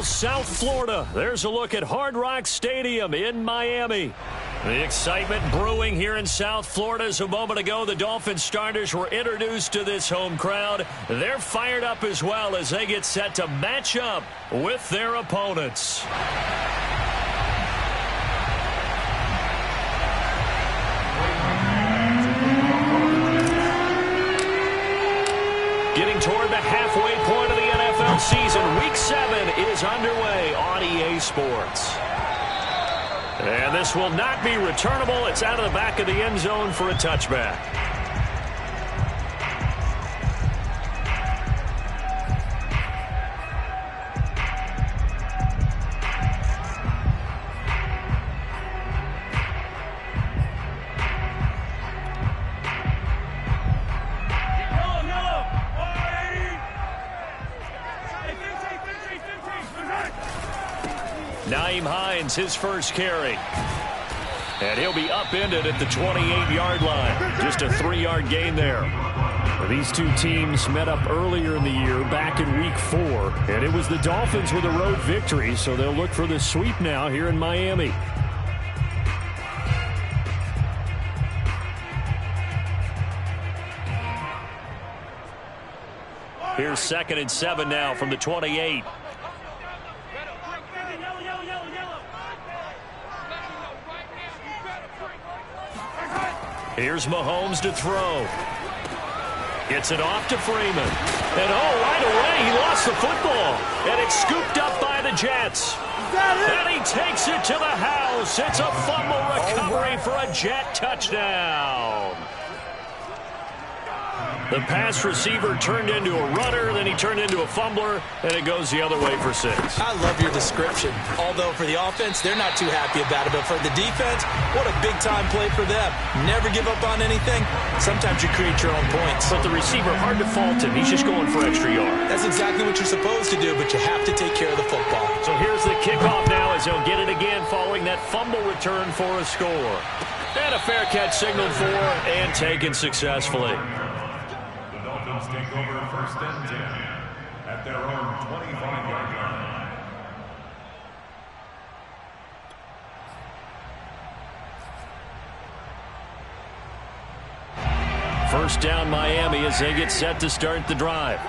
South Florida. There's a look at Hard Rock Stadium in Miami. The excitement brewing here in South Florida as a moment ago the Dolphins starters were introduced to this home crowd. They're fired up as well as they get set to match up with their opponents. Getting toward the halfway point of the NFL season, Week 7 is underway on EA Sports. And this will not be returnable. It's out of the back of the end zone for a touchback. His first carry. And he'll be upended at the 28-yard line. Just a 3-yard gain there. These two teams met up earlier in the year, back in Week 4. And it was the Dolphins with a road victory, so they'll look for the sweep now here in Miami. Here's 2nd and 7 now from the 28. Here's Mahomes to throw. Gets it off to Freeman. And right away he lost the football. And it's scooped up by the Jets. And he takes it to the house. It's a fumble recovery for a Jet touchdown. The pass receiver turned into a runner, then he turned into a fumbler, and it goes the other way for 6. I love your description. Although for the offense, they're not too happy about it. But for the defense, what a big-time play for them. Never give up on anything. Sometimes you create your own points. But the receiver, hard to fault him. He's just going for extra yard. That's exactly what you're supposed to do, but you have to take care of the football. So here's the kickoff now as they'll get it again following that fumble return for a score. And a fair catch signaled for and taken successfully. Take over 1st and 10 at their own 25-yard line. First down Miami as they get set to start the drive.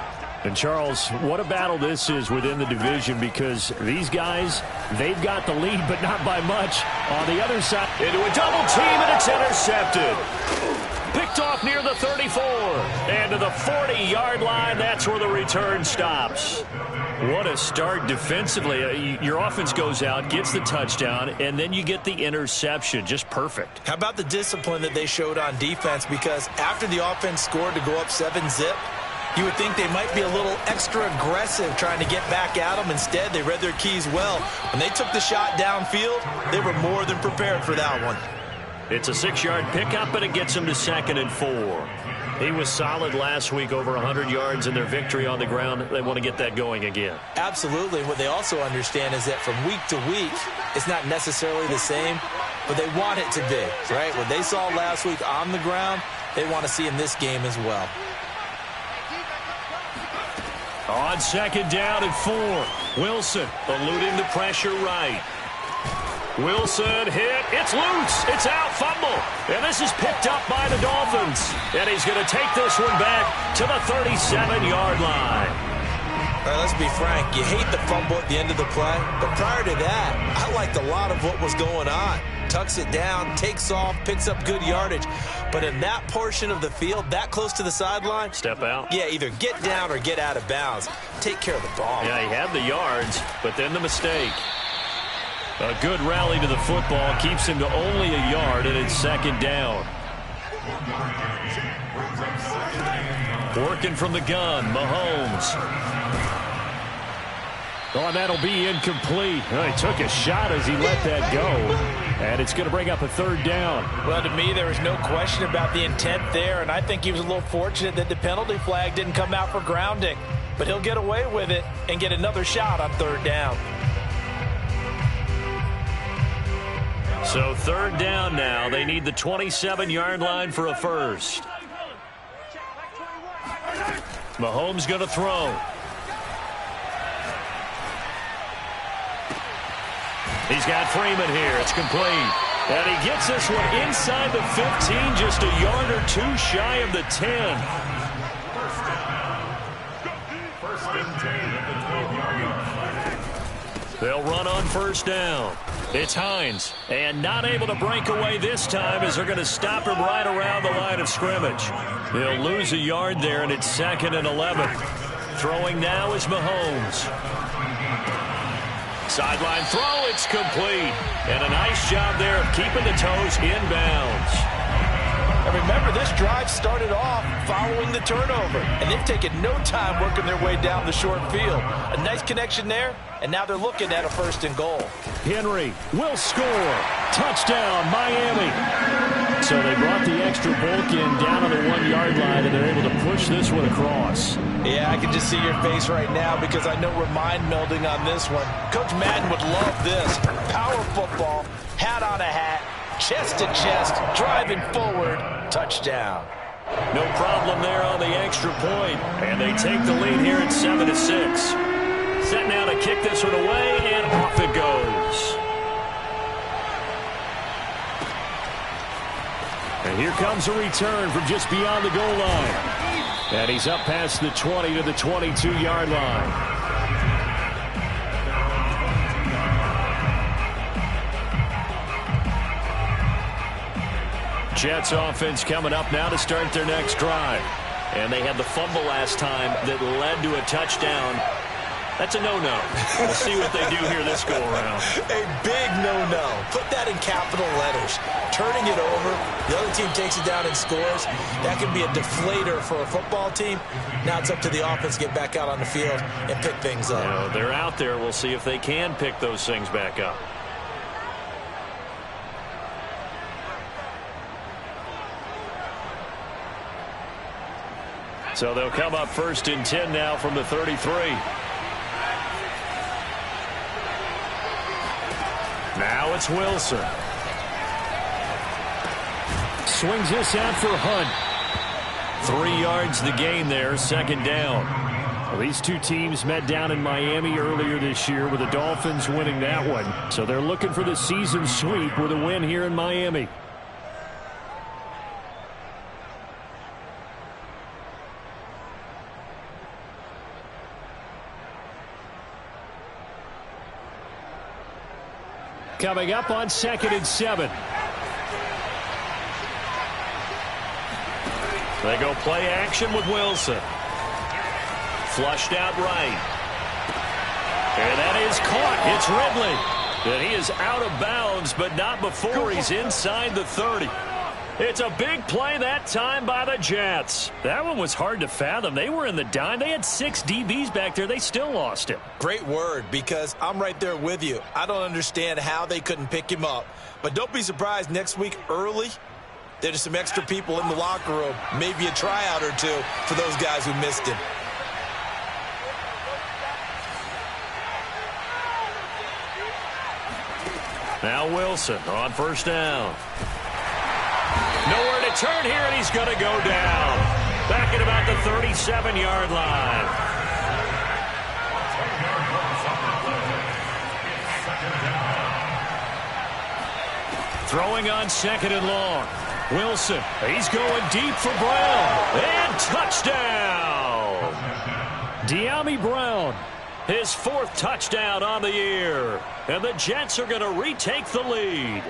And Charles, what a battle this is within the division because these guys, they've got the lead but not by much. On the other side, into a double team and it's intercepted. Picked off near the 34. And to the 40-yard line, that's where the return stops. What a start defensively. Your offense goes out, gets the touchdown, and then you get the interception. Just perfect. How about the discipline that they showed on defense? Because after the offense scored to go up 7-zip, you would think they might be a little extra aggressive trying to get back at them. Instead, they read their keys well. When they took the shot downfield, they were more than prepared for that one. It's a 6-yard pickup, and it gets him to 2nd and 4. He was solid last week, over 100 yards in their victory on the ground. They want to get that going again. Absolutely. What they also understand is that from week to week, it's not necessarily the same, but they want it to be, right? What they saw last week on the ground, they want to see in this game as well. On 2nd down and 4, Wilson eluding the pressure right. Wilson hit. It's loose. It's out. Fumble. And this is picked up by the Dolphins. And he's going to take this one back to the 37-yard line. All right, let's be frank. You hate the fumble at the end of the play. But prior to that, I liked a lot of what was going on. Tucks it down, takes off, picks up good yardage. But in that portion of the field, that close to the sideline. Step out. Yeah, either get down or get out of bounds. Take care of the ball. Yeah, he had the yards, but then the mistake. A good rally to the football keeps him to only a yard, and it's 2nd down. Working from the gun, Mahomes. Oh, that'll be incomplete. Oh, he took a shot as he let that go. And it's going to bring up a 3rd down. Well, to me, there was no question about the intent there, and I think he was a little fortunate that the penalty flag didn't come out for grounding. But he'll get away with it and get another shot on 3rd down. So 3rd down now. They need the 27-yard line for a first. Mahomes going to throw. He's got Freeman here. It's complete. And he gets this one inside the 15, just a yard or two shy of the 10. First and 10 at the 12-yard line. They'll run on first down. It's Hines, and not able to break away this time as they're going to stop him right around the line of scrimmage. They'll lose a yard there, and it's 2nd and 11. Throwing now is Mahomes. Sideline throw, it's complete. And a nice job there of keeping the toes inbounds. And remember, this drive started off following the turnover, and they've taken no time working their way down the short field. A nice connection there, and now they're looking at a 1st and goal. Henry will score. Touchdown, Miami. So they brought the extra bulk in down on the 1-yard line, and they're able to push this one across. Yeah, I can just see your face right now because I know we're mind melding on this one. Coach Madden would love this. Power football, hat on a hat, chest to chest, driving forward, touchdown. No problem there on the extra point, and they take the lead here at 7-6. Set now to kick this one away, and off it goes. And here comes a return from just beyond the goal line. And he's up past the 20 to the 22-yard line. Jets offense coming up now to start their next drive. And they had the fumble last time that led to a touchdown. That's a no-no. We'll see what they do here this go-around. A big no-no. Put that in capital letters. Turning it over, the other team takes it down and scores. That can be a deflator for a football team. Now it's up to the offense to get back out on the field and pick things up. You know, they're out there. We'll see if they can pick those things back up. So they'll come up 1st and 10 now from the 33. Now it's Wilson. Swings this out for Hunt. 3 yards the gain there, 2nd down. Well, these two teams met down in Miami earlier this year with the Dolphins winning that one. So they're looking for the season sweep with a win here in Miami. Coming up on 2nd and 7. They go play action with Wilson. Flushed out right. And that is caught. It's Ridley. And he is out of bounds, but not before he's inside the 30. It's a big play that time by the Jets. That one was hard to fathom. They were in the dime. They had 6 DBs back there. They still lost him. Great word, because I'm right there with you. I don't understand how they couldn't pick him up. But don't be surprised next week early, there's some extra people in the locker room, maybe a tryout or two for those guys who missed him. Now Wilson on 1st down. Nowhere to turn here, and he's going to go down. Back at about the 37-yard line. Throwing on 2nd and long. Wilson, he's going deep for Brown. And touchdown! De'Ami Brown, his 4th touchdown on the year. And the Jets are going to retake the lead.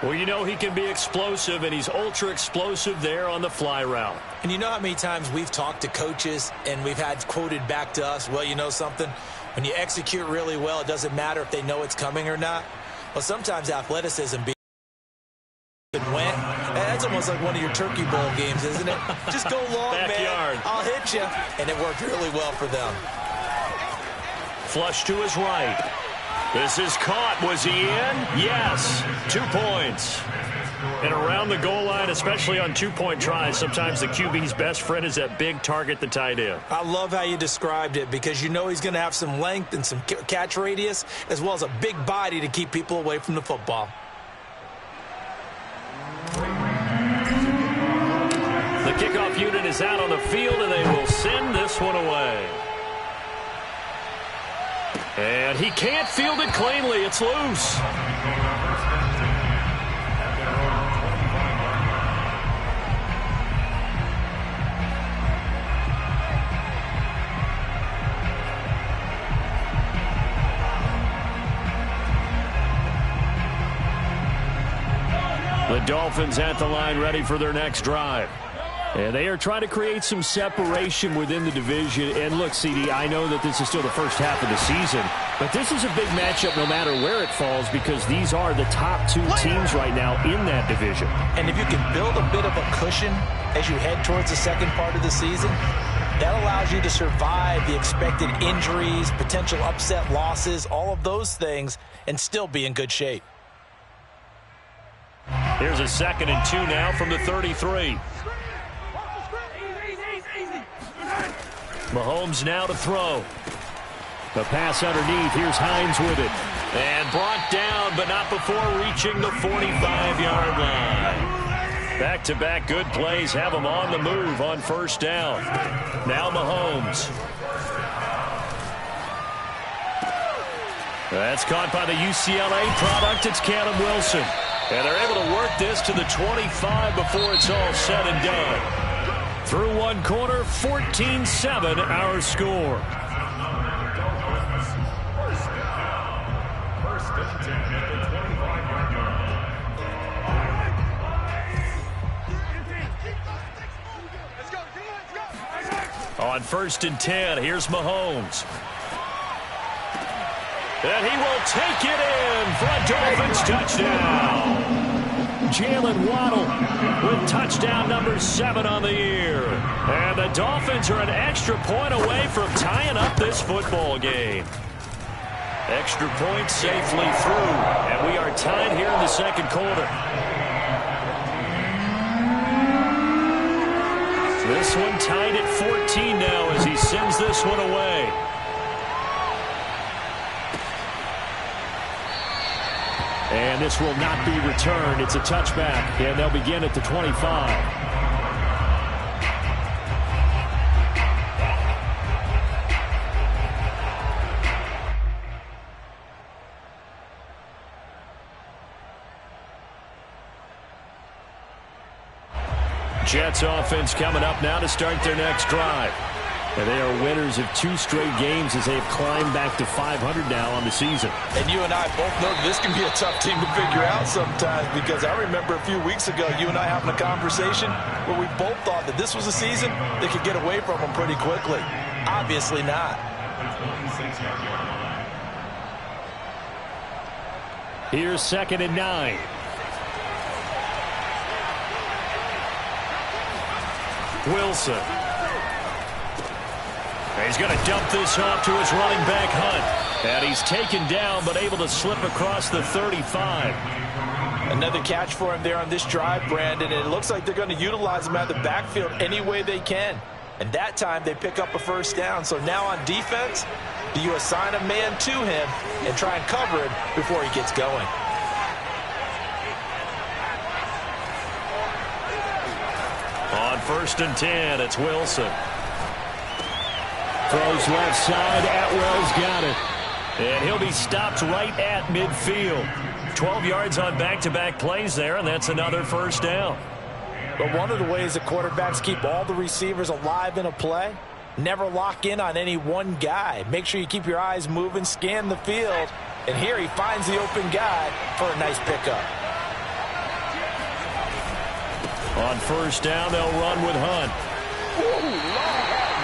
Well, you know he can be explosive, and he's ultra-explosive there on the fly route. And you know how many times we've talked to coaches and we've had quoted back to us, well, you know something? When you execute really well, it doesn't matter if they know it's coming or not. Well, sometimes athleticism went. That's almost like one of your Turkey Bowl games, isn't it? Just go long, Backyard. man. I'll hit you. And it worked really well for them. Flush to his right. This is caught. Was he in? Yes. 2 points. And around the goal line, especially on 2-point tries, sometimes the QB's best friend is that big target, the tight end. I love how you described it, because you know he's going to have some length and some catch radius, as well as a big body to keep people away from the football. The kickoff unit is out on the field, and they will send this one away. And he can't field it cleanly. It's loose. The Dolphins at the line ready for their next drive. And they are trying to create some separation within the division. And look, CD, I know that this is still the first half of the season, but this is a big matchup no matter where it falls because these are the top two teams right now in that division. And if you can build a bit of a cushion as you head towards the second part of the season, that allows you to survive the expected injuries, potential upset losses, all of those things, and still be in good shape. Here's a 2nd and 2 now from the 33. Mahomes now to throw. The pass underneath. Here's Hines with it. And brought down, but not before reaching the 45-yard line. Back-to-back good plays have him on the move on first down. Now Mahomes. That's caught by the UCLA product. It's Cannon Wilson. And they're able to work this to the 25 before it's all said and done. Through one quarter, 14-7 our score. First and 10 at the 25-yard line. On 1st and 10, here's Mahomes. And he will take it in for a Dolphins touchdown. Jalen Waddle with touchdown number 7 on the year. And the Dolphins are an extra point away from tying up this football game. Extra point safely through. And we are tied here in the second quarter. This one tied at 14 now as he sends this one away. And this will not be returned. It's a touchback, and they'll begin at the 25. Jets offense coming up now to start their next drive. And they are winners of 2 straight games as they have climbed back to 500 now on the season. And you and I both know this can be a tough team to figure out sometimes because I remember a few weeks ago you and I having a conversation where we both thought that this was a season they could get away from them pretty quickly. Obviously not. Here's 2nd and 9. Wilson. He's going to dump this off to his running back, Hunt. And he's taken down, but able to slip across the 35. Another catch for him there on this drive, Brandon. And it looks like they're going to utilize him out of the backfield any way they can. And that time they pick up a first down. So now on defense, do you assign a man to him and try and cover him before he gets going? On 1st and 10, it's Wilson. Throws left side. Atwell's got it. And he'll be stopped right at midfield. 12 yards on back-to-back plays there, and that's another first down. But one of the ways that quarterbacks keep all the receivers alive in a play, never lock in on any one guy. Make sure you keep your eyes moving, scan the field. And here he finds the open guy for a nice pickup. On first down, they'll run with Hunt.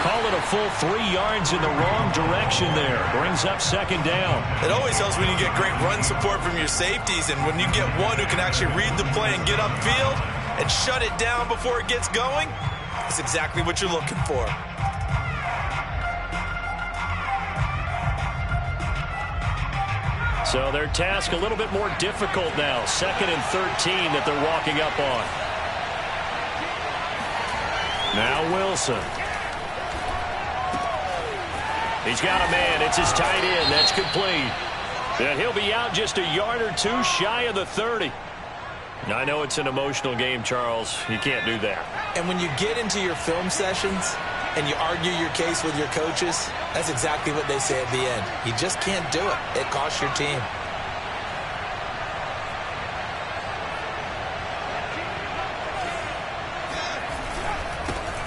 Call it a full 3 yards in the wrong direction there. Brings up 2nd down. It always helps when you get great run support from your safeties, and when you get one who can actually read the play and get upfield and shut it down before it gets going, that's exactly what you're looking for. So their task a little bit more difficult now. 2nd and 13 that they're walking up on. Now Wilson. He's got a man. It's his tight end. That's complete. And he'll be out just a yard or 2 shy of the 30. I know it's an emotional game, Charles. You can't do that. And when you get into your film sessions, and you argue your case with your coaches, that's exactly what they say at the end. You just can't do it. It costs your team.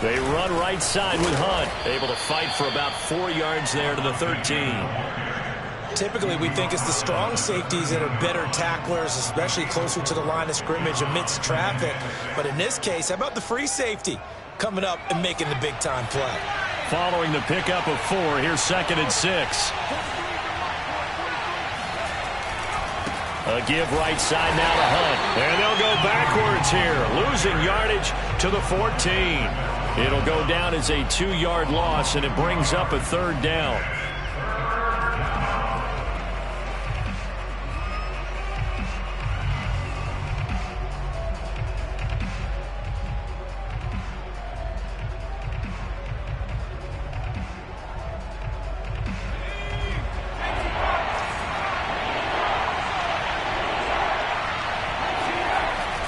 They run right side with Hunt. Able to fight for about 4 yards there to the 13. Typically, we think it's the strong safeties that are better tacklers, especially closer to the line of scrimmage amidst traffic. But in this case, how about the free safety coming up and making the big-time play? Following the pickup of 4, here's 2nd and 6. A give right side now to Hunt. And they'll go backwards here, losing yardage to the 14. It'll go down as a 2-yard loss, and it brings up a 3rd down.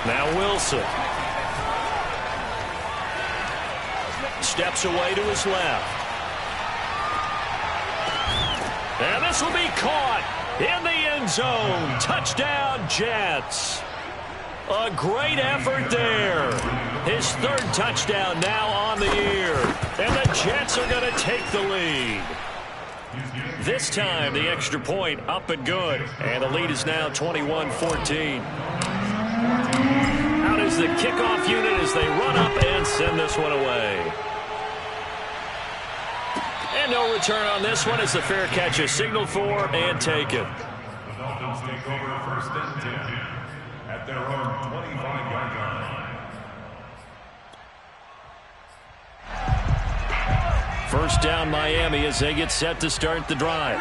Now Wilson. Steps away to his left. And this will be caught in the end zone. Touchdown, Jets. A great effort there. His 3rd touchdown now on the year. And the Jets are going to take the lead. This time, the extra point up and good. And the lead is now 21-14. Out is the kickoff unit as they run up and send this one away. And no return on this one as the fair catch is signaled for and taken. The Dolphins take over 1st and 10 at their own 25-yard line. First down Miami as they get set to start the drive.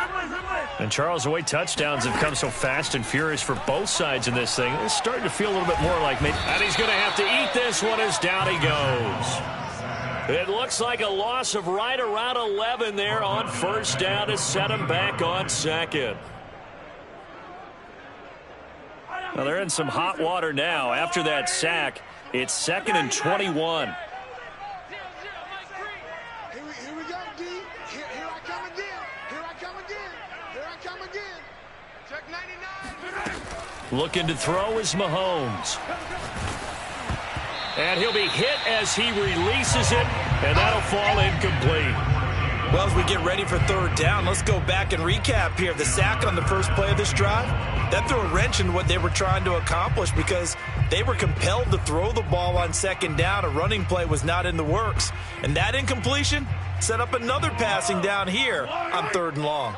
And Charles, the way touchdowns have come so fast and furious for both sides in this thing, it's starting to feel a little bit more like maybe. And he's going to have to eat this one as down he goes. It looks like a loss of right around 11 there on 1st down to set him back on 2nd. Well, they're in some hot water now. After that sack, it's 2nd and 21. Here we go, D. Here I come again. Here I come again. Here I come again. Check 99. Looking to throw is Mahomes. And he'll be hit as he releases it, and that'll fall incomplete. Well, as we get ready for 3rd down, let's go back and recap here. The sack on the first play of this drive, that threw a wrench in what they were trying to accomplish because they were compelled to throw the ball on 2nd down. A running play was not in the works. And that incompletion set up another passing down here on 3rd and long.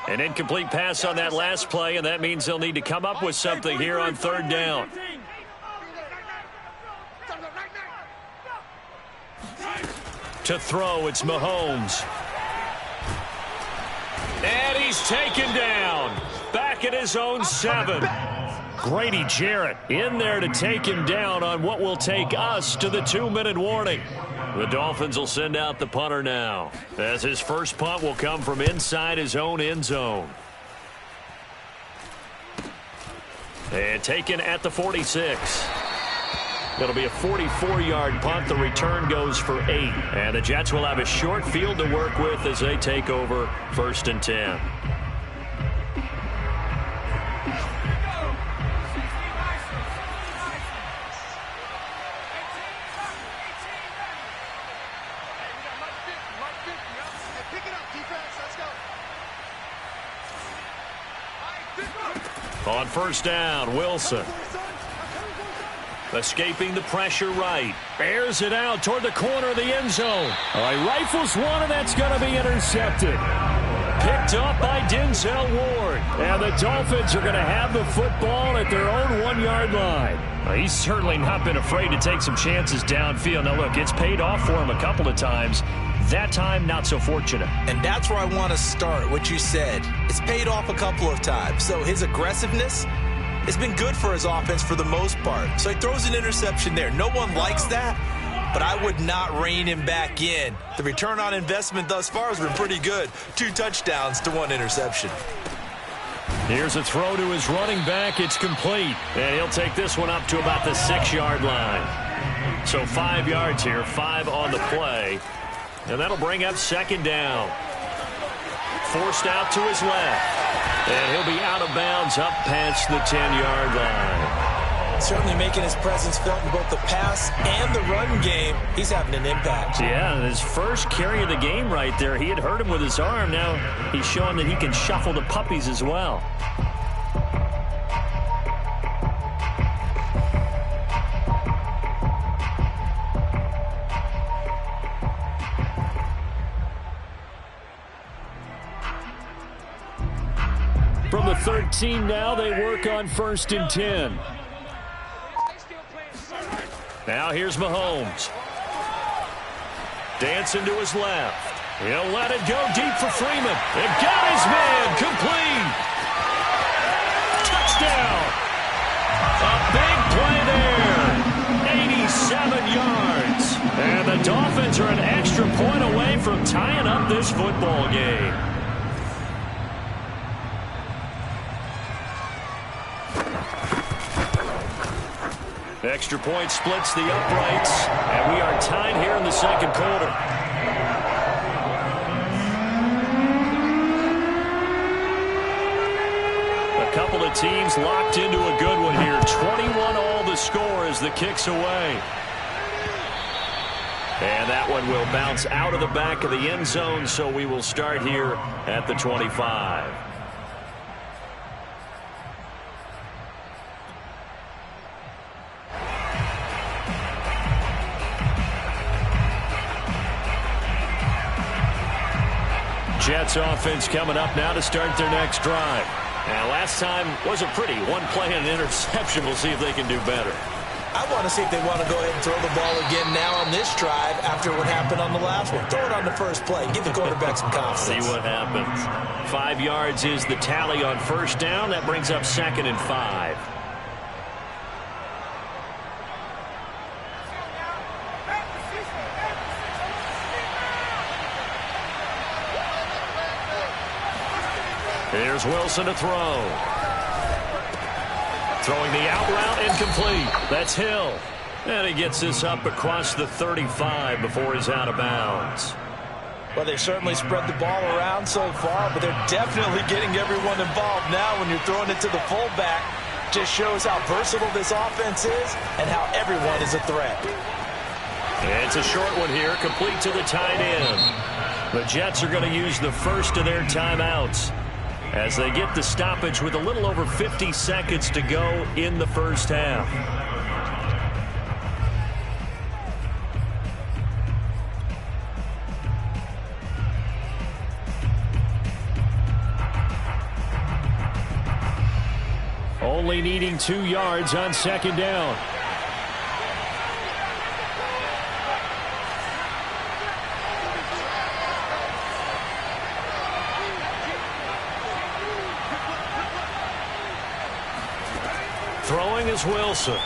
An incomplete pass on that last play, and that means they'll need to come up with something here on 3rd down. To throw, it's Mahomes. And he's taken down. Back at his own 7. Grady Jarrett in there to take him down on what will take us to the 2-minute warning. The Dolphins will send out the punter now, as his first punt will come from inside his own end zone. And taken at the 46. It'll be a 44-yard punt. The return goes for 8. And the Jets will have a short field to work with as they take over 1st and 10. On 1st down, Wilson. Escaping the pressure right. Airs it out toward the corner of the end zone. All right, rifles one, and that's going to be intercepted. Picked up by Denzel Ward. And the Dolphins are going to have the football at their own 1-yard line. Well, he's certainly not been afraid to take some chances downfield. Now, look, it's paid off for him a couple of times. That time, not so fortunate. And that's where I want to start, what you said. It's paid off a couple of times. So his aggressiveness has been good for his offense for the most part. So he throws an interception there. No one likes that, but I would not rein him back in. The return on investment thus far has been pretty good. 2 touchdowns to 1 interception. Here's a throw to his running back. It's complete. And he'll take this one up to about the 6-yard line. So 5 yards here, 5 on the play. And that'll bring up second down. Forced out to his left. And he'll be out of bounds up past the 10-yard line. Certainly making his presence felt in both the pass and the run game. He's having an impact. Yeah, his first carry of the game right there. He had hurt him with his arm. Now he's showing that he can shuffle the puppies as well. From the 13 now, they work on 1st and 10. Now here's Mahomes. Dancing to his left. He'll let it go deep for Freeman. It got his man. Complete. Touchdown. A big play there. 87 yards. And the Dolphins are an extra point away from tying up this football game. Extra point splits the uprights, and we are tied here in the second quarter. A couple of teams locked into a good one here. 21 all the score as the kick's away. And that one will bounce out of the back of the end zone, so we will start here at the 25. Jets offense coming up now to start their next drive. Now, last time wasn't pretty. One play and an interception. We'll see if they can do better. I want to see if they want to go ahead and throw the ball again now on this drive after what happened on the last one. Throw it on the first play. Give the quarterback some confidence. See what happens. 5 yards is the tally on first down. That brings up 2nd and 5. Here's Wilson to throw. Throwing the out route, incomplete. That's Hill. And he gets this up across the 35 before he's out of bounds. Well, they certainly spread the ball around so far, but they're definitely getting everyone involved now when you're throwing it to the fullback. Just shows how versatile this offense is and how everyone is a threat. It's a short one here, complete to the tight end. The Jets are going to use the first of their timeouts as they get the stoppage with a little over 50 seconds to go in the first half. Only needing 2 yards on second down. Throwing is Wilson.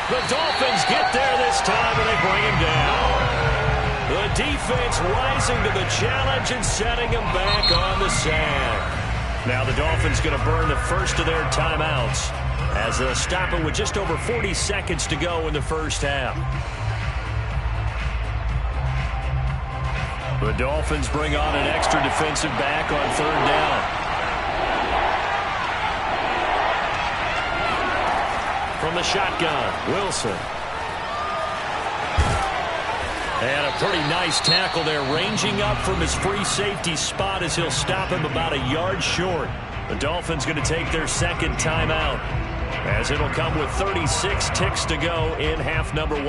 The Dolphins get there this time, and they bring him down. The defense rising to the challenge and setting him back on the sand. Now the Dolphins going to burn the first of their timeouts as they'll stop it with just over 40 seconds to go in the first half. The Dolphins bring on an extra defensive back on third down. From the shotgun, Wilson. And a pretty nice tackle there, ranging up from his free safety spot as he'll stop him about a yard short. The Dolphins going to take their second timeout as it'll come with 36 ticks to go in half number 1.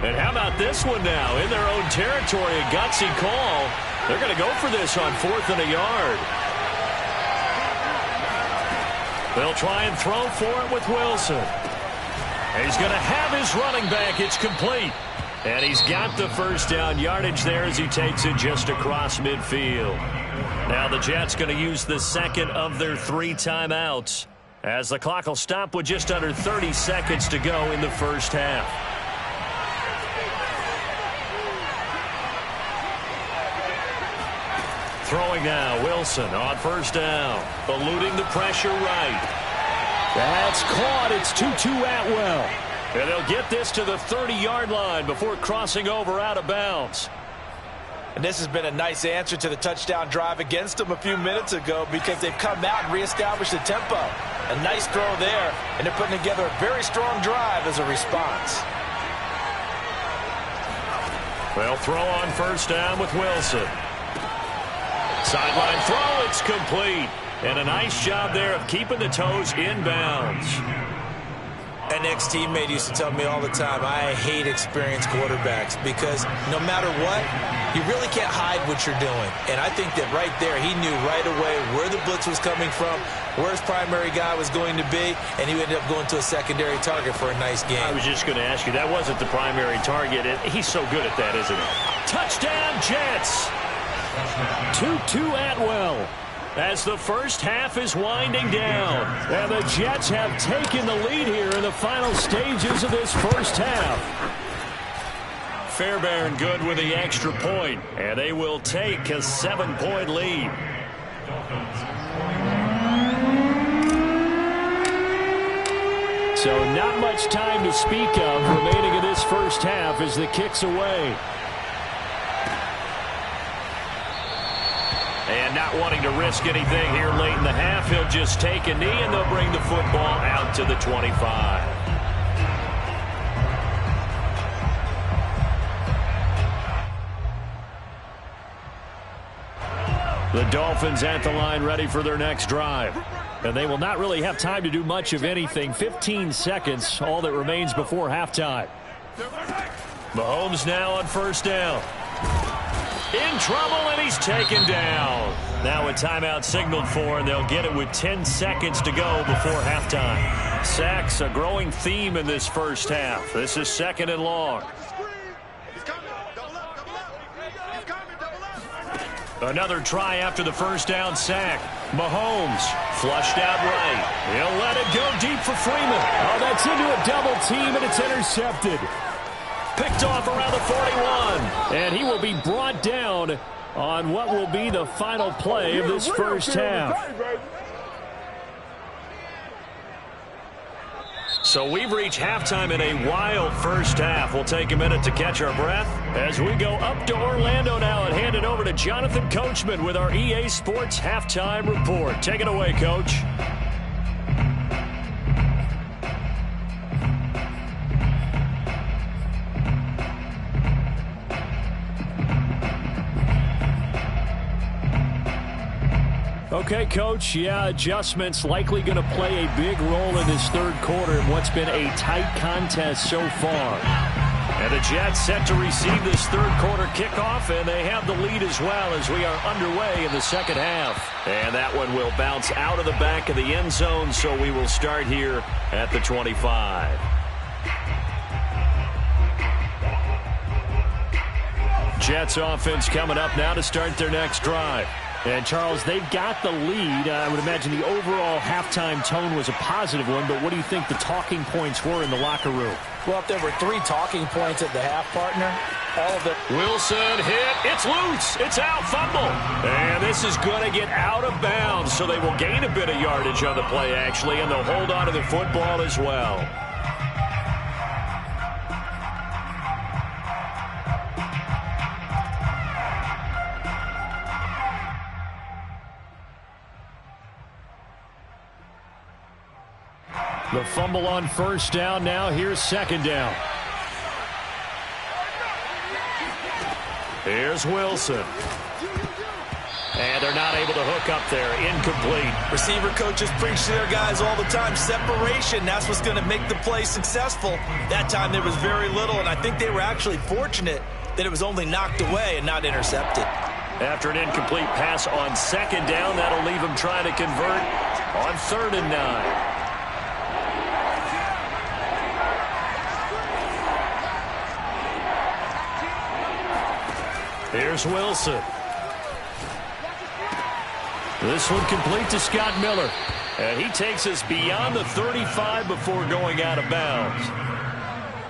And how about this one now? In their own territory, a gutsy call. They're going to go for this on 4th and a yard. They'll try and throw for it with Wilson. He's going to have his running back. It's complete. And he's got the first down yardage there as he takes it just across midfield. Now the Jets going to use the second of their 3 timeouts as the clock will stop with just under 30 seconds to go in the first half. Throwing now, Wilson on first down, eluding the pressure right. That's caught. It's Tutu Atwell. And they'll get this to the 30-yard line before crossing over out of bounds. And this has been a nice answer to the touchdown drive against them a few minutes ago because they've come out and reestablished the tempo. A nice throw there, and they're putting together a very strong drive as a response. They'll throw on first down with Wilson. Sideline throw, it's complete. And a nice job there of keeping the toes in bounds. An ex-teammate used to tell me all the time, I hate experienced quarterbacks because no matter what, you really can't hide what you're doing. And I think that right there, he knew right away where the blitz was coming from, where his primary guy was going to be, and he ended up going to a secondary target for a nice game. I was just going to ask you, that wasn't the primary target, and he's so good at that, isn't he? Touchdown, Jets! 2-2 Atwell. As the first half is winding down. And the Jets have taken the lead here in the final stages of this first half. Fairbairn good with the extra point, and they will take a 7-point lead. So not much time to speak of remaining in this first half as the kick's away. And not wanting to risk anything here late in the half, he'll just take a knee and they'll bring the football out to the 25. The Dolphins at the line ready for their next drive. And they will not really have time to do much of anything. 15 seconds, all that remains before halftime. Mahomes now on first down. In trouble, and he's taken down. Now a timeout signaled for, and they'll get it with 10 seconds to go before halftime. Sacks, a growing theme in this first half. This is second and long. Another try after the first down sack. Mahomes flushed out right. He'll let it go deep for Freeman. Oh, that's into a double team, and it's intercepted. Picked off around the 41. And he will be brought down on what will be the final play of this first half. So we've reached halftime in a wild first half. We'll take a minute to catch our breath as we go up to Orlando now and hand it over to Jonathan Coachman with our EA Sports Halftime Report. Take it away, Coach. Okay, Coach, yeah, adjustments likely going to play a big role in this third quarter in what's been a tight contest so far. And the Jets set to receive this third quarter kickoff, and they have the lead as well as we are underway in the second half. And that one will bounce out of the back of the end zone, so we will start here at the 25. Jets offense coming up now to start their next drive. And, Charles, they've got the lead. I would imagine the overall halftime tone was a positive one, but what do you think the talking points were in the locker room? Well, if there were 3 talking points at the half, partner, all of it. Wilson hit. It's loose. It's out. Fumble. And this is going to get out of bounds, so they will gain a bit of yardage on the play, actually, and they'll hold on to the football as well. The fumble on first down. Now here's second down. Here's Wilson. And they're not able to hook up there. Incomplete. Receiver coaches preach to their guys all the time. Separation, that's what's going to make the play successful. That time there was very little, and I think they were actually fortunate that it was only knocked away and not intercepted. After an incomplete pass on second down, that'll leave them trying to convert on 3rd and 9. Here's Wilson. This one complete to Scott Miller. And he takes us beyond the 35 before going out of bounds.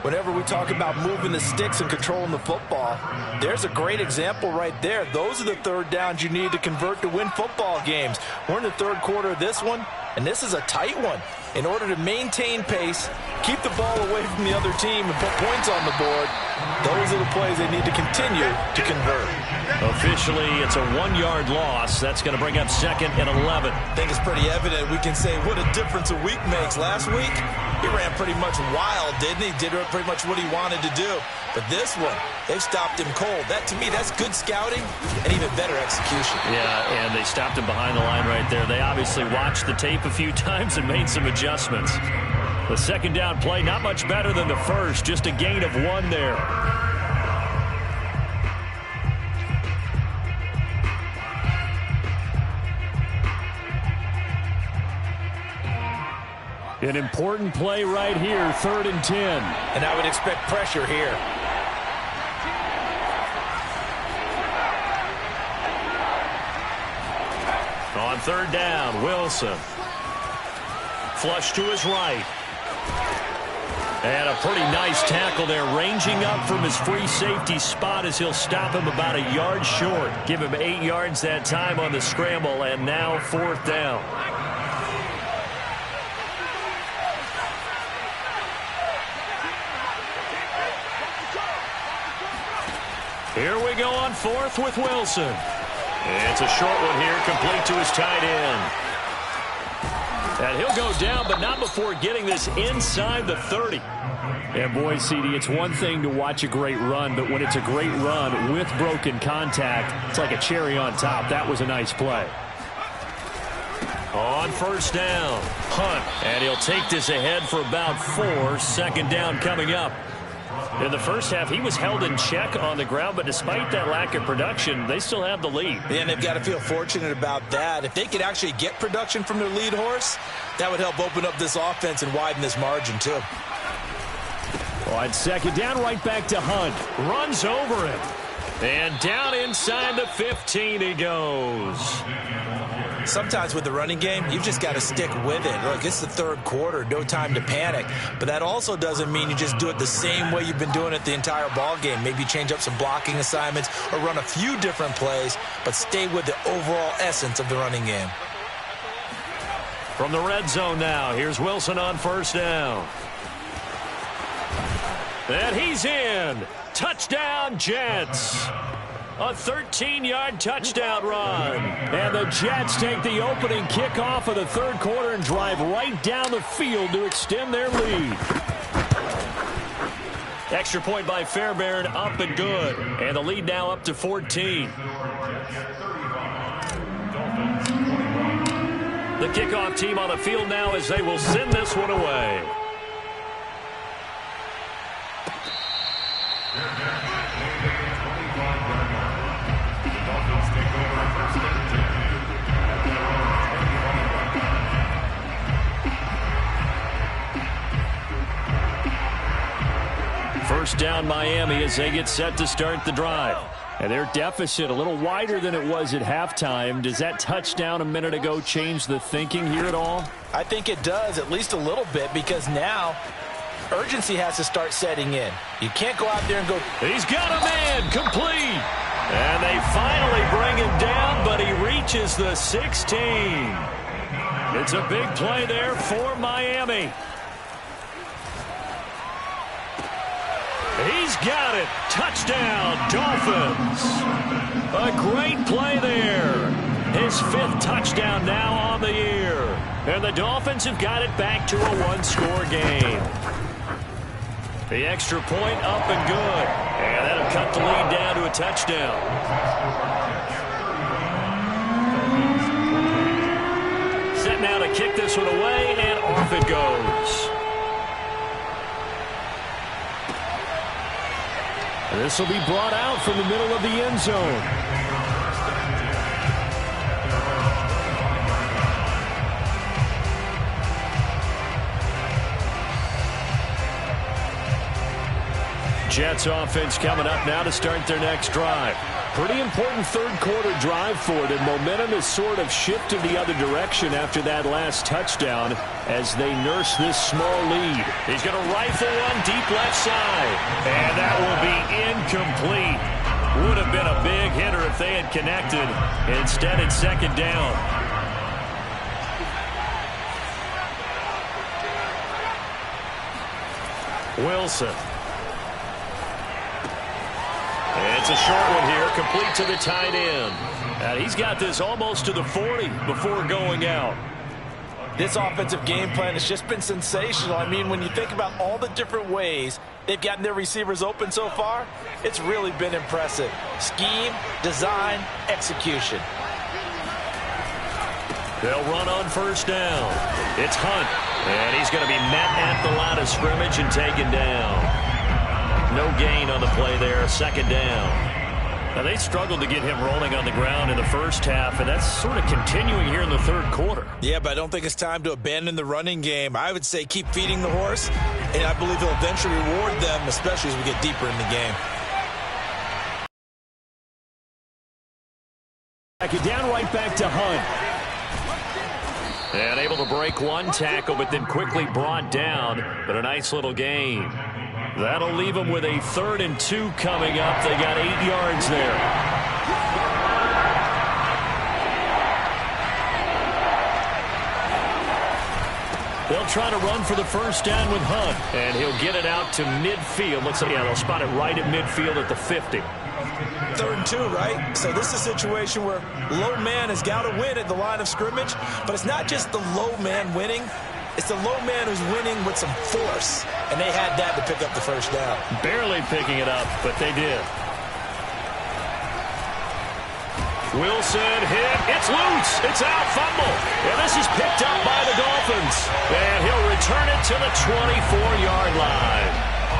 Whenever we talk about moving the sticks and controlling the football, there's a great example right there. Those are the third downs you need to convert to win football games. We're in the third quarter of this one, and this is a tight one. In order to maintain pace, keep the ball away from the other team and put points on the board, those are the plays they need to continue to convert. Officially, it's a 1-yard loss. That's going to bring up 2nd and 11. I think it's pretty evident. We can say what a difference a week makes. Last week, he ran pretty much wild, didn't he? Did pretty much what he wanted to do. But this one, they've stopped him cold. That, to me, that's good scouting and even better execution. Yeah, and they stopped him behind the line right there. They obviously watched the tape a few times and made some adjustments. The second down play, not much better than the first, just a gain of 1 there. An important play right here, 3rd and 10. And I would expect pressure here. On 3rd down, Wilson. Flush to his right. And a pretty nice tackle there, ranging up from his free safety spot as he'll stop him about a yard short. Give him 8 yards that time on the scramble, and now 4th down. Here we go on 4th with Wilson. It's a short one here, complete to his tight end. And he'll go down, but not before getting this inside the 30. And boy, CD, it's one thing to watch a great run, but when it's a great run with broken contact, it's like a cherry on top. That was a nice play. On 1st down, Hunt. And he'll take this ahead for about 4. 2nd down coming up. In the first half, he was held in check on the ground, but despite that lack of production, they still have the lead. And they've got to feel fortunate about that. If they could actually get production from their lead horse, that would help open up this offense and widen this margin, too. On 2nd down, right back to Hunt. Runs over him. And down inside the 15 he goes. Sometimes with the running game, you've just got to stick with it. Look, it's the 3rd quarter, no time to panic. But that also doesn't mean you just do it the same way you've been doing it the entire ball game. Maybe change up some blocking assignments or run a few different plays, but stay with the overall essence of the running game. From the red zone now, here's Wilson on 1st down. And he's in. Touchdown, Jets. A 13-yard touchdown run. And the Jets take the opening kickoff of the 3rd quarter and drive right down the field to extend their lead. Extra point by Fairbairn, up and good. And the lead now up to 14. The kickoff team on the field now as they will send this one away. First down Miami as they get set to start the drive. And their deficit a little wider than it was at halftime. Does that touchdown a minute ago change the thinking here at all? I think it does, at least a little bit, because now urgency has to start setting in. You can't go out there and go. He's got a man, complete. And they finally bring him down, but he reaches the 16. It's a big play there for Miami. He's got it. Touchdown, Dolphins. A great play there. His 5th touchdown now on the year. And the Dolphins have got it back to a 1-score game. The extra point up and good. And that'll cut the lead down to a touchdown. Set now to kick this one away, and off it goes. This will be brought out from the middle of the end zone. Jets offense coming up now to start their next drive. Pretty important 3rd quarter drive for them. Momentum has sort of shifted the other direction after that last touchdown as they nurse this small lead. He's going to rifle one deep left side. And that will be incomplete. Would have been a big hitter if they had connected. Instead, it's 2nd down. Wilson. It's a short one here, complete to the tight end. And he's got this almost to the 40 before going out. This offensive game plan has just been sensational. I mean, when you think about all the different ways they've gotten their receivers open so far, it's really been impressive. Scheme, design, execution. They'll run on first down. It's Hunt. And he's going to be met at the line of scrimmage and taken down. No gain on the play there, second down. Now, they struggled to get him rolling on the ground in the first half, and that's sort of continuing here in the third quarter. Yeah, but I don't think it's time to abandon the running game. I would say keep feeding the horse, and I believe he'll eventually reward them, especially as we get deeper in the game. Back it down, right back to Hunt. And able to break one tackle, but then quickly brought down. But a nice little gain. That'll leave them with a 3rd and 2 coming up. They got 8 yards there. They'll try to run for the first down with Hunt. And he'll get it out to midfield. Looks like, yeah, they'll spot it right at midfield at the 50. 3rd and 2, right? So this is a situation where low man has got to win at the line of scrimmage. But it's not just the low man winning. It's the low man who's winning with some force. And they had that to pick up the first down. Barely picking it up, but they did. Wilson hit. It's loose. It's out. Fumble. And this is picked up by the Dolphins. And he'll return it to the 24-yard line.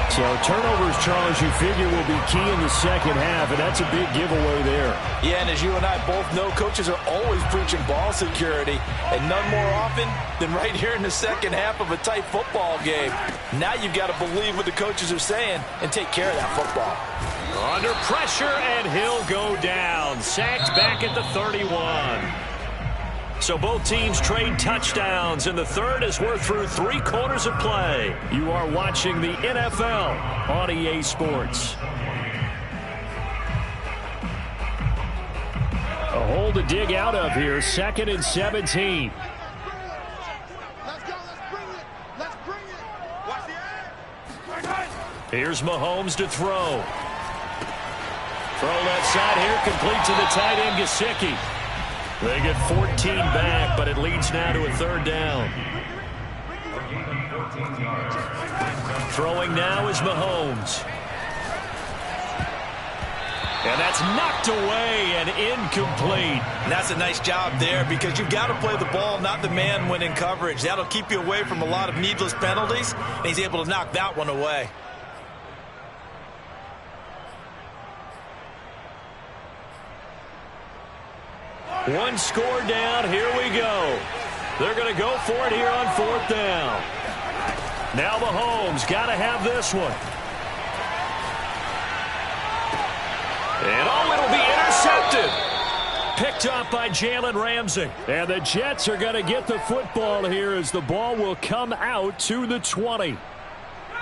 So turnovers, Charles, you figure will be key in the second half, and that's a big giveaway there. Yeah, and as you and I both know, coaches are always preaching ball security, and none more often than right here in the second half of a tight football game. Now you've got to believe what the coaches are saying and take care of that football. Under pressure, and he'll go down. Sacked back at the 31. So both teams trade touchdowns in the third as we're through 3 quarters of play. You are watching the NFL on EA Sports. A hole to dig out of here, 2nd and 17. Let's go, let's bring it. Let's bring it. Watch the eye. Here's Mahomes to throw. Throw left side here, complete to the tight end, Gesicki. They get 14 back, but it leads now to a 3rd down. Throwing now is Mahomes. And that's knocked away and incomplete. And that's a nice job there because you've got to play the ball, not the man when in coverage. That'll keep you away from a lot of needless penalties, and he's able to knock that one away. One score down. Here we go. They're going to go for it here on 4th down. Now Mahomes got to have this one. And it'll be intercepted. Picked up by Jalen Ramsey. And the Jets are going to get the football here as the ball will come out to the 20.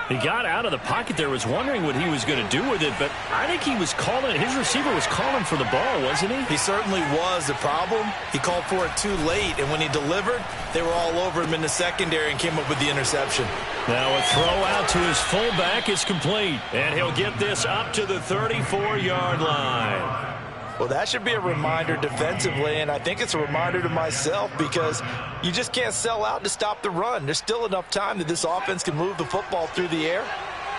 He got out of the pocket there, was wondering what he was going to do with it, but I think he was calling, his receiver was calling for the ball, wasn't he? He certainly was. The problem, he called for it too late, and when he delivered, they were all over him in the secondary and came up with the interception. Now a throw out to his fullback is complete, and he'll get this up to the 34-yard line. Well, that should be a reminder defensively, and I think it's a reminder to myself because you just can't sell out to stop the run. There's still enough time that this offense can move the football through the air,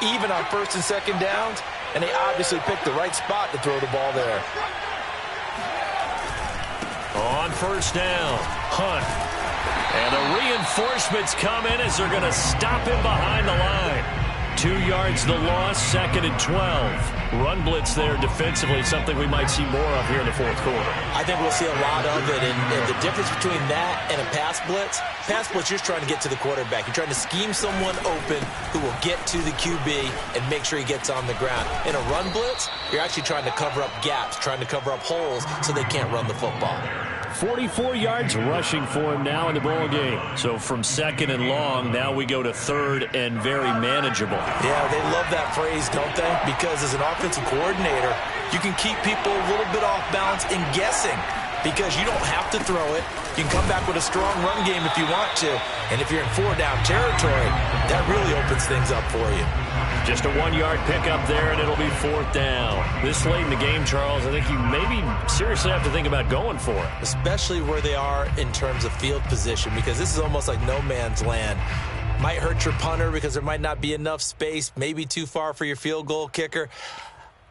even on 1st and 2nd downs, and they obviously picked the right spot to throw the ball there. On 1st down, Hunt. And the reinforcements come in as they're going to stop him behind the line. 2 yards the loss, 2nd and 12. Run blitz there defensively, something we might see more of here in the 4th quarter. I think we'll see a lot of it, and the difference between that and a pass blitz, you're just trying to get to the quarterback. You're trying to scheme someone open who will get to the QB and make sure he gets on the ground. In a run blitz, you're actually trying to cover up gaps, trying to cover up holes so they can't run the football. 44 yards rushing for him now in the ball game. So from 2nd and long, now we go to 3rd and very manageable. Yeah, they love that phrase, don't they? Because as an offensive coordinator, you can keep people a little bit off balance and guessing. because you don't have to throw it. You can come back with a strong run game if you want to. And if you're in 4-down territory, that really opens things up for you. Just a 1-yard pickup there, and it'll be 4th down. This late in the game, Charles, I think you maybe seriously have to think about going for it. Especially where they are in terms of field position, because this is almost like no man's land. Might hurt your punter because there might not be enough space, maybe too far for your field goal kicker.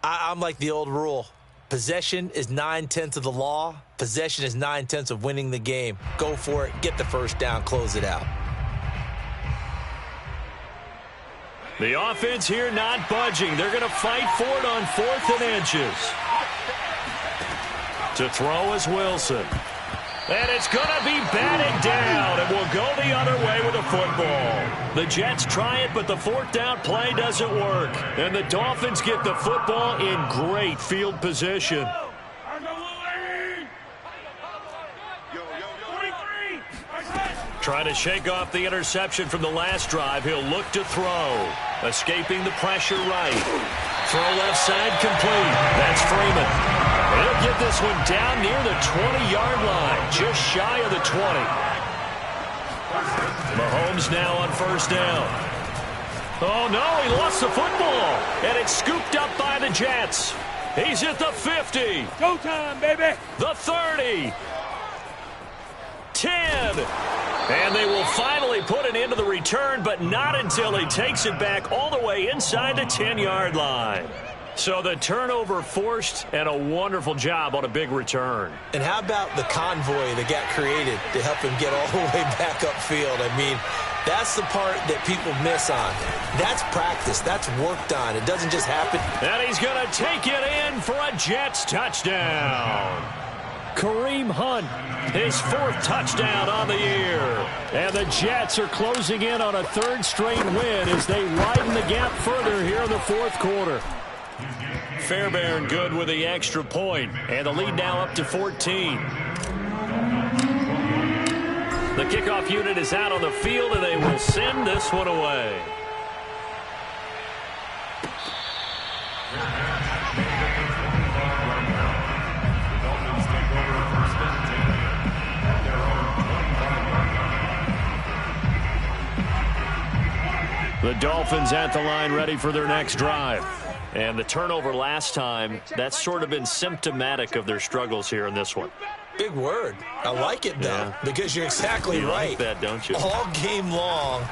I'm like the old rule. Possession is 9/10 of the law. Possession is 9/10 of winning the game. Go for it. Get the first down. Close it out. The offense here not budging. They're going to fight for it on 4th and inches. To throw is Wilson. And it's going to be batted down, and will go the other way with a football. The Jets try it, but the 4th down play doesn't work. And the Dolphins get the football in great field position. Trying to shake off the interception from the last drive. He'll look to throw. Escaping the pressure right. Throw left side complete. That's Freeman. He'll get this one down near the 20-yard line, just shy of the 20. Mahomes now on 1st down. Oh, no, he lost the football, and it's scooped up by the Jets. He's at the 50. Go time, baby. The 30. 10. And they will finally put an end to the return, but not until he takes it back all the way inside the 10-yard line. So the turnover forced, and a wonderful job on a big return. And how about the convoy that got created to help him get all the way back upfield? I mean, that's the part that people miss on. That's practice. That's worked on. It doesn't just happen. And he's going to take it in for a Jets touchdown. Kareem Hunt, his 4th touchdown on the year. And the Jets are closing in on a 3rd straight win as they widen the gap further here in the 4th quarter. Fairbairn good with the extra point, and the lead now up to 14. The kickoff unit is out on the field, and they will send this one away. The Dolphins at the line ready for their next drive. And the turnover last time, that's sort of been symptomatic of their struggles here in this one. Big word. I like it, though, because you're exactly right. Like that, don't you? All game long,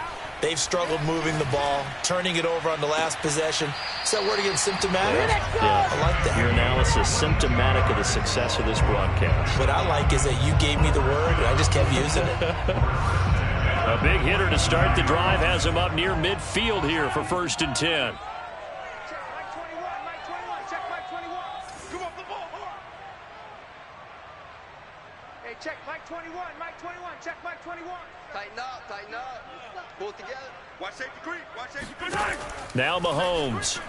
they've struggled moving the ball, turning it over on the last possession. Is that word again, symptomatic? Yeah. I like that. Your analysis, symptomatic of the success of this broadcast. What I like is that you gave me the word, and I just kept using it. A big hitter to start the drive has him up near midfield here for 1st and 10. Check Mike 21, Mike 21, check Mike 21. Tighten up. Pull it together. Watch safety creep, watch safety creep. Now Mahomes.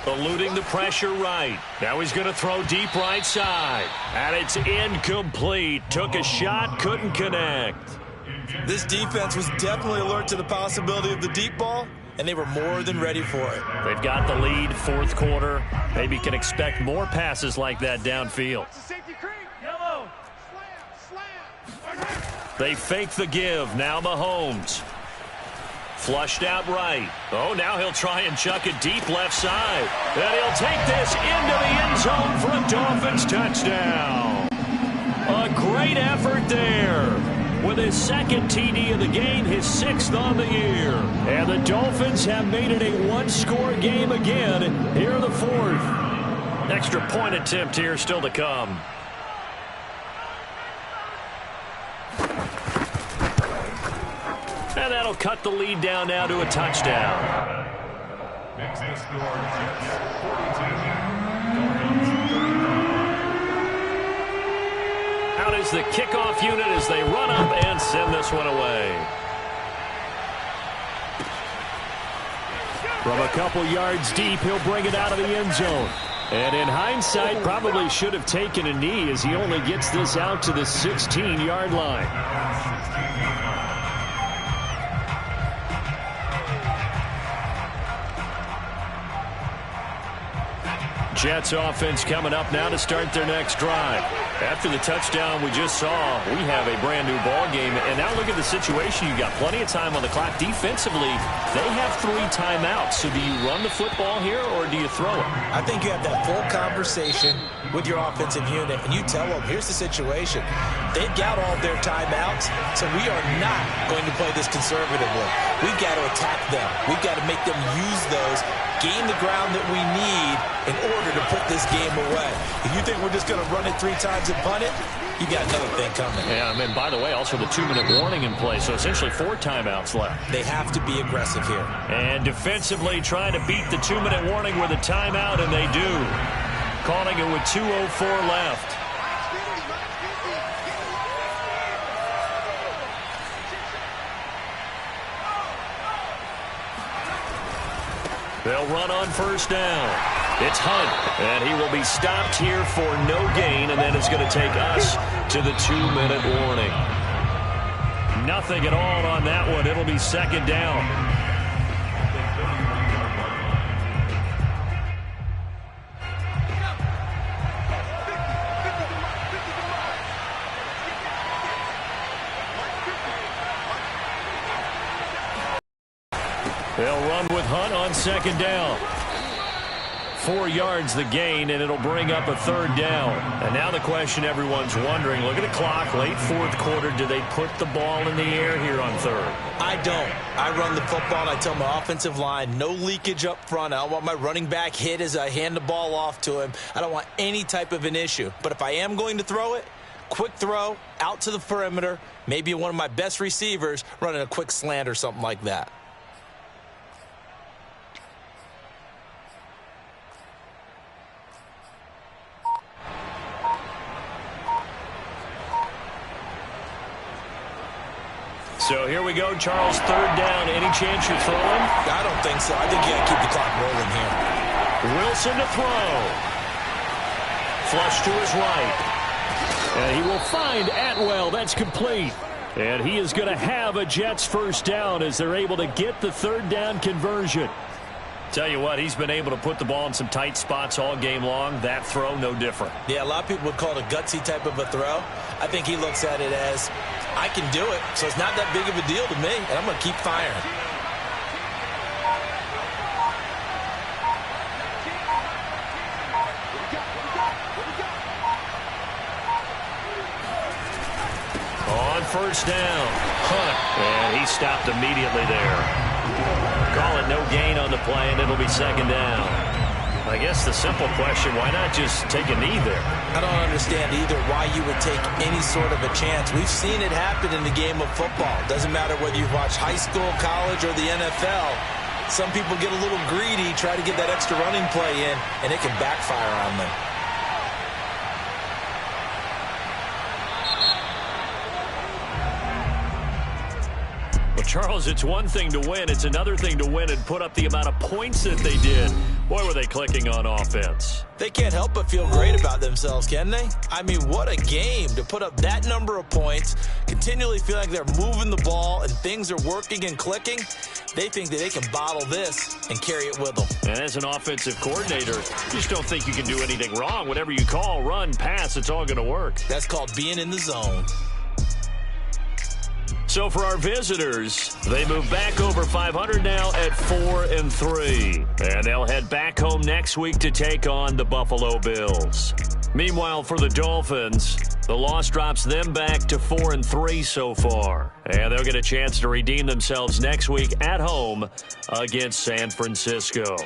Eluding the pressure right. Now he's going to throw deep right side. And it's incomplete. Took a shot, couldn't connect. This defense was definitely alert to the possibility of the deep ball, and they were more than ready for it. They've got the lead, 4th quarter. Maybe can expect more passes like that downfield. They fake the give. Now Mahomes. Flushed out right. Oh, now he'll try and chuck it deep left side. And he'll take this into the end zone for a Dolphins touchdown. A great effort there. With his 2nd TD of the game, his 6th on the year. And the Dolphins have made it a one-score game again here in the 4th. Extra point attempt here still to come. And that'll cut the lead down now to a touchdown. Makes the score Jets 42. Out is the kickoff unit as they run up and send this one away. From a couple yards deep, he'll bring it out of the end zone. And in hindsight, probably should have taken a knee as he only gets this out to the 16-yard line. Jets offense coming up now to start their next drive. After the touchdown we just saw, we have a brand new ball game. And now look at the situation. You got plenty of time on the clock. Defensively, they have 3 timeouts. So do you run the football here or do you throw it? I think you have that full conversation with your offensive unit, and you tell them, here's the situation. They've got all their timeouts, so we are not going to play this conservatively. We've got to attack them. We've got to make them use those, gain the ground that we need in order to put this game away. If you think we're just going to run it 3 times and punt it, you got another thing coming. Yeah, I mean, by the way, also the 2-minute warning in play, so essentially 4 timeouts left. They have to be aggressive here. And defensively trying to beat the 2-minute warning with a timeout, and they do. Calling it with 2:04 left. They'll run on first down. It's Hunt, and he will be stopped here for no gain, and then it's going to take us to the 2-minute warning. Nothing at all on that one. It'll be second down. They'll run with Hunt on second down. 4 yards the gain, and it'll bring up a third down. And now the question everyone's wondering, look at the clock, late 4th quarter, do they put the ball in the air here on third? I don't. I run the football, and I tell my offensive line, no leakage up front. I don't want my running back hit as I hand the ball off to him. I don't want any type of an issue. But if I am going to throw it, quick throw, out to the perimeter, maybe one of my best receivers running a quick slant or something like that. So here we go, Charles, third down. Any chance you're throwing? I don't think so. I think you got to keep the clock rolling here. Wilson to throw. Flush to his right. And he will find Atwell. That's complete. And he is going to have a Jets first down as they're able to get the third down conversion. Tell you what, he's been able to put the ball in some tight spots all game long. That throw, no different. Yeah, a lot of people would call it a gutsy type of a throw. I think he looks at it as, I can do it, so it's not that big of a deal to me, and I'm going to keep firing. On first down, Hunt, and he stopped immediately there. Call it no gain on the play, and it'll be second down. I guess the simple question, why not just take a knee there? I don't understand either why you would take any sort of a chance. We've seen it happen in the game of football. Doesn't matter whether you watch high school, college, or the NFL. Some people get a little greedy, try to get that extra running play in, and it can backfire on them. Well, Charles, it's one thing to win. It's another thing to win and put up the amount of points that they did. Boy, were they clicking on offense. They can't help but feel great about themselves, can they? I mean, what a game to put up that number of points, continually feel like they're moving the ball and things are working and clicking. They think that they can bottle this and carry it with them. And as an offensive coordinator, you just don't think you can do anything wrong. Whatever you call, run, pass, it's all going to work. That's called being in the zone. So for our visitors, they move back over 500 now at 4-3. And they'll head back home next week to take on the Buffalo Bills. Meanwhile, for the Dolphins, the loss drops them back to 4-3 so far. And they'll get a chance to redeem themselves next week at home against San Francisco.